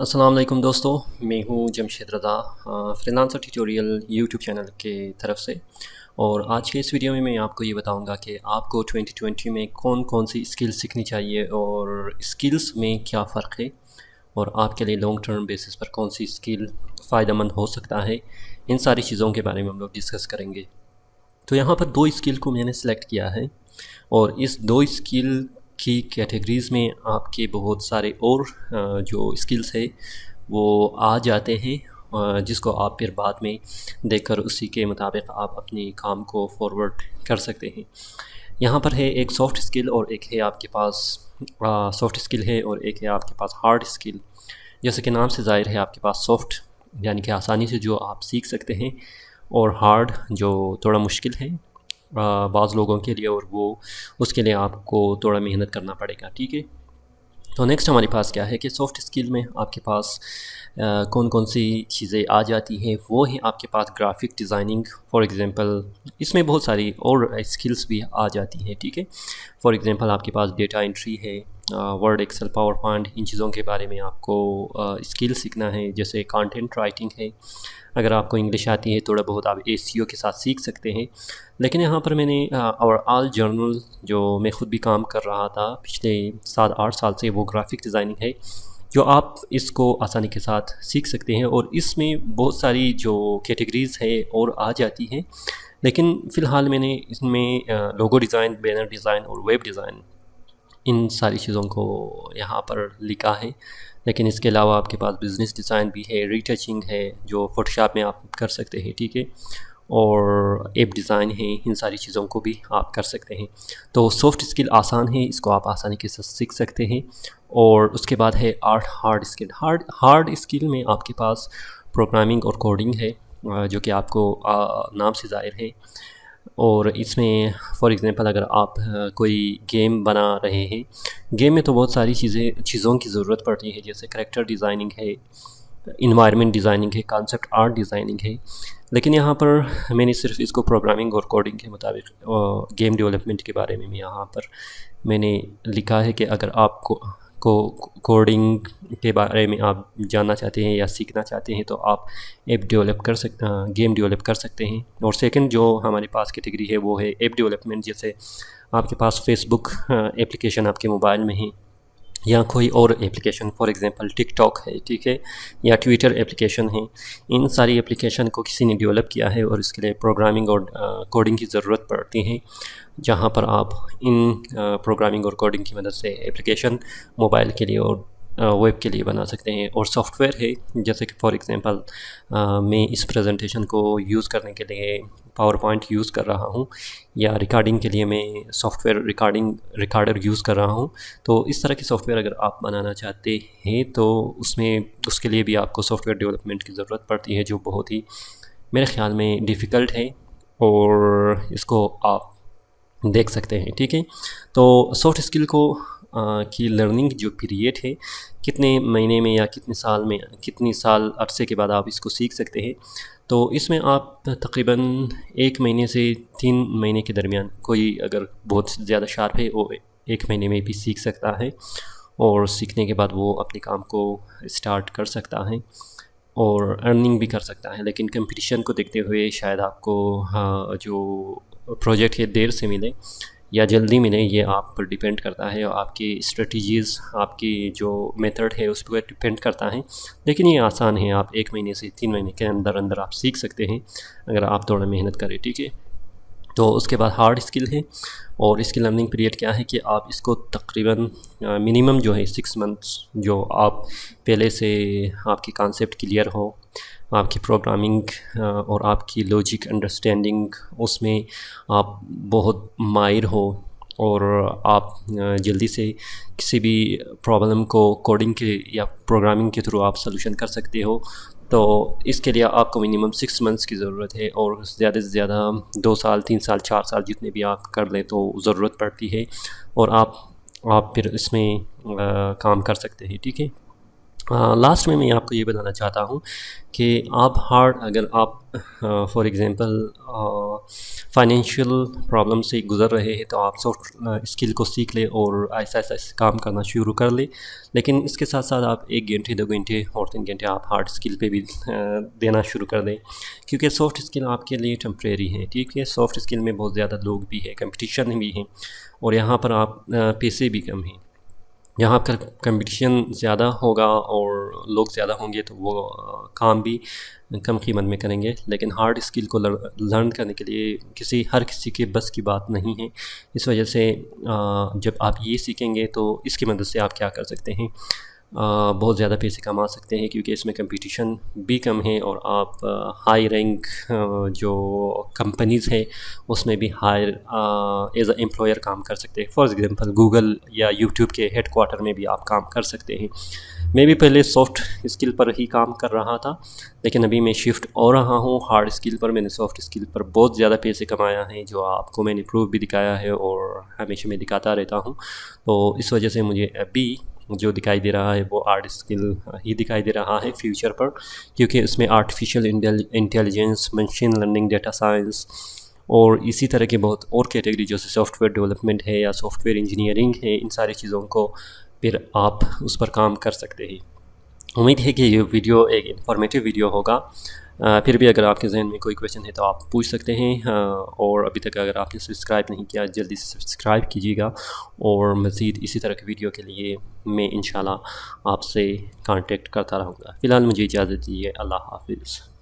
अस्सलाम वालेकुम दोस्तों, मैं हूं जमशेद रज़ा फ्रीलांसर ट्यूटोरियल यूट्यूब चैनल के तरफ से। और आज के इस वीडियो में मैं आपको ये बताऊंगा कि आपको 2020 में कौन कौन सी स्किल्स सीखनी चाहिए और स्किल्स में क्या फ़र्क है और आपके लिए लॉन्ग टर्म बेसिस पर कौन सी स्किल फ़ायदेमंद हो सकता है। इन सारी चीज़ों के बारे में हम लोग डिस्कस करेंगे। तो यहाँ पर दो स्किल को मैंने सेलेक्ट किया है और इस दो स्किल की कैटेगरीज़ में आपके बहुत सारे और जो स्किल्स है वो आ जाते हैं, जिसको आप फिर बाद में देखकर उसी के मुताबिक आप अपने काम को फॉरवर्ड कर सकते हैं। यहाँ पर है एक सॉफ्ट स्किल और एक है आपके पास सॉफ्ट स्किल है और एक है आपके पास हार्ड स्किल। जैसे कि नाम से ज़ाहिर है, आपके पास सॉफ्ट यानी कि आसानी से जो आप सीख सकते हैं और हार्ड जो थोड़ा मुश्किल है बाज़ लोगों के लिए, और वो उसके लिए आपको थोड़ा मेहनत करना पड़ेगा। ठीक है, तो नेक्स्ट हमारे पास क्या है कि सॉफ्ट स्किल में आपके पास कौन कौन सी चीज़ें आ जाती हैं। वो है आपके पास ग्राफिक डिज़ाइनिंग फॉर एग्ज़ाम्पल। इसमें बहुत सारी और स्किल्स भी आ जाती हैं। ठीक है, फॉर एग्ज़ाम्पल आपके पास डेटा एंट्री है, वर्ड, एक्सेल, पावर पॉइंट, इन चीज़ों के बारे में आपको स्किल सीखना है। जैसे कंटेंट राइटिंग है, अगर आपको इंग्लिश आती है थोड़ा बहुत आप एसईओ के साथ सीख सकते हैं। लेकिन यहाँ पर मैंने ओवरऑल जर्नल जो मैं ख़ुद भी काम कर रहा था पिछले 7-8 साल से, वो ग्राफिक डिज़ाइनिंग है जो आप इसको आसानी के साथ सीख सकते हैं। और इसमें बहुत सारी जो कैटेगरीज़ है और आ जाती हैं, लेकिन फ़िलहाल मैंने इसमें लोगो डिज़ाइन, बैनर डिज़ाइन और वेब डिज़ाइन, इन सारी चीज़ों को यहाँ पर लिखा है। लेकिन इसके अलावा आपके पास बिज़नेस डिज़ाइन भी है, रीटचिंग है जो फ़ोटोशॉप में आप कर सकते हैं। ठीक है, और ऐप डिज़ाइन है, इन सारी चीज़ों को भी आप कर सकते हैं। तो सॉफ्ट स्किल आसान है, इसको आप आसानी के साथ सीख सकते हैं। और उसके बाद है हार्ड स्किल। हार्ड स्किल में आपके पास प्रोग्रामिंग और कोडिंग है, जो कि आपको नाम से ज़ाहिर है। और इसमें फॉर एग्ज़ाम्पल अगर आप कोई गेम बना रहे हैं, गेम में तो बहुत सारी चीज़ों की ज़रूरत पड़ती है। जैसे करैक्टर डिज़ाइनिंग है, इन्वायरमेंट डिज़ाइनिंग है, कॉन्सेप्ट आर्ट डिज़ाइनिंग है। लेकिन यहाँ पर मैंने सिर्फ इसको प्रोग्रामिंग और कोडिंग के मुताबिक गेम डेवलपमेंट के बारे में यहाँ पर मैंने लिखा है कि अगर आपको कोडिंग के बारे में आप जानना चाहते हैं या सीखना चाहते हैं तो आप गेम डेवलप कर सकते हैं। और सेकंड जो हमारे पास कैटेगरी है वो है ऐप डेवलपमेंट। जैसे आपके पास फेसबुक एप्लीकेशन आपके मोबाइल में है, या कोई और एप्लीकेशन फॉर एग्जांपल टिकटॉक है, ठीक है, या ट्विटर एप्लीकेशन है। इन सारी एप्लीकेशन को किसी ने डेवलप किया है और इसके लिए प्रोग्रामिंग और कोडिंग की ज़रूरत पड़ती है, जहाँ पर आप इन प्रोग्रामिंग और कोडिंग की मदद से एप्लीकेशन मोबाइल के लिए और वेब के लिए बना सकते हैं। और सॉफ्टवेयर है, जैसे कि फॉर एग्जांपल मैं इस प्रेजेंटेशन को यूज़ करने के लिए पावर पॉइंट यूज़ कर रहा हूँ, या रिकॉर्डिंग के लिए मैं सॉफ्टवेयर रिकॉर्डर यूज़ कर रहा हूँ। तो इस तरह की सॉफ्टवेयर अगर आप बनाना चाहते हैं तो उसके लिए भी आपको सॉफ्टवेयर डेवलपमेंट की ज़रूरत पड़ती है, जो बहुत ही मेरे ख़्याल में डिफ़िकल्ट है, और इसको आप देख सकते हैं। ठीक है, तो सॉफ्ट स्किल की लर्निंग जो पीरियड है, कितने महीने में या कितनी साल अरसे के बाद आप इसको सीख सकते हैं। तो इसमें आप तकरीबन 1 महीने से 3 महीने के दरमियान, कोई अगर बहुत ज़्यादा शार्प है वो 1 महीने में भी सीख सकता है, और सीखने के बाद वो अपने काम को स्टार्ट कर सकता है और अर्निंग भी कर सकता है। लेकिन कंपटीशन को देखते हुए शायद आपको जो प्रोजेक्ट है देर से मिले या जल्दी मिले, ये आप पर डिपेंड करता है, और आपकी स्ट्रेटजीज़, आपकी जो मेथड है उस पर डिपेंड करता है। लेकिन ये आसान है, आप 1 महीने से 3 महीने के अंदर अंदर आप सीख सकते हैं अगर आप थोड़ा मेहनत करें। ठीक है, तो उसके बाद हार्ड स्किल है, और इसकी लर्निंग पीरियड क्या है कि आप इसको तकरीबन मिनिमम जो है 6 मंथ्स, जो आप पहले से आपकी कॉन्सेप्ट क्लियर हो, आपकी प्रोग्रामिंग और आपकी लॉजिक अंडरस्टैंडिंग उसमें आप बहुत माहिर हो, और आप जल्दी से किसी भी प्रॉब्लम को कोडिंग के या प्रोग्रामिंग के थ्रू आप सॉल्यूशन कर सकते हो। तो इसके लिए आपको मिनिमम 6 मंथ्स की ज़रूरत है, और ज़्यादा से ज़्यादा 2 साल, 3 साल, 4 साल जितने भी आप कर लें तो ज़रूरत पड़ती है, और आप फिर इसमें काम कर सकते हैं। ठीक है, लास्ट में मैं आपको ये बताना चाहता हूँ कि आप हार्ड अगर आप फॉर एग्ज़ाम्पल फाइनेंशियल प्रॉब्लम से गुज़र रहे हैं तो आप सॉफ्ट स्किल को सीख ले और ऐसा ऐसा काम करना शुरू कर ले। लेकिन इसके साथ साथ आप 1 घंटे 2 घंटे और 3 घंटे आप हार्ड स्किल पे भी देना शुरू कर दें, क्योंकि सॉफ्ट स्किल आपके लिए टेम्प्रेरी है। ठीक है, सॉफ्ट स्किल में बहुत ज़्यादा लोग भी है, कंपटीशन भी है और यहाँ पर आप पैसे भी कम हैं। यहाँ पर कंपटीशन ज़्यादा होगा और लोग ज़्यादा होंगे तो वो काम भी कम कीमत में करेंगे। लेकिन हार्ड स्किल को लर्न करने के लिए हर किसी के बस की बात नहीं है। इस वजह से जब आप ये सीखेंगे तो इसकी मदद से आप क्या कर सकते हैं, बहुत ज़्यादा पैसे कमा सकते हैं, क्योंकि इसमें कंपटीशन भी कम है और आप हाई रैंक जो कंपनीज़ है उसमें भी हायर एज अ एम्प्लॉयर काम कर सकते हैं। फॉर एग्जांपल गूगल या यूट्यूब के हेडक्वार्टर में भी आप काम कर सकते हैं। मैं भी पहले सॉफ्ट स्किल पर ही काम कर रहा था, लेकिन अभी मैं शिफ्ट हो रहा हूँ हार्ड स्किल पर। मैंने सॉफ्ट स्किल पर बहुत ज़्यादा पैसे कमाया है, जो आपको मैंने प्रूफ भी दिखाया है और हमेशा मैं दिखाता रहता हूँ। तो इस वजह से मुझे अभी जो दिखाई दे रहा है वो आर्ट स्किल ही दिखाई दे रहा है फ्यूचर पर, क्योंकि इसमें artificial intelligence, machine learning, data science और इसी तरह के बहुत और कैटेगरी जैसे सॉफ्टवेयर डेवलपमेंट है या सॉफ्टवेयर इंजीनियरिंग है, इन सारी चीज़ों को फिर आप उस पर काम कर सकते हैं। उम्मीद है कि ये वीडियो एक इन्फॉर्मेटिव वीडियो होगा। फिर भी अगर आपके जहन में कोई क्वेश्चन है तो आप पूछ सकते हैं। और अभी तक अगर आपने सब्सक्राइब नहीं किया जल्दी से सब्सक्राइब कीजिएगा और मज़ीद इसी तरह की वीडियो के लिए मैं इंशाल्लाह आपसे कांटेक्ट करता रहूँगा। फ़िलहाल मुझे इजाज़त दीजिए। अल्लाह हाफ़िज़।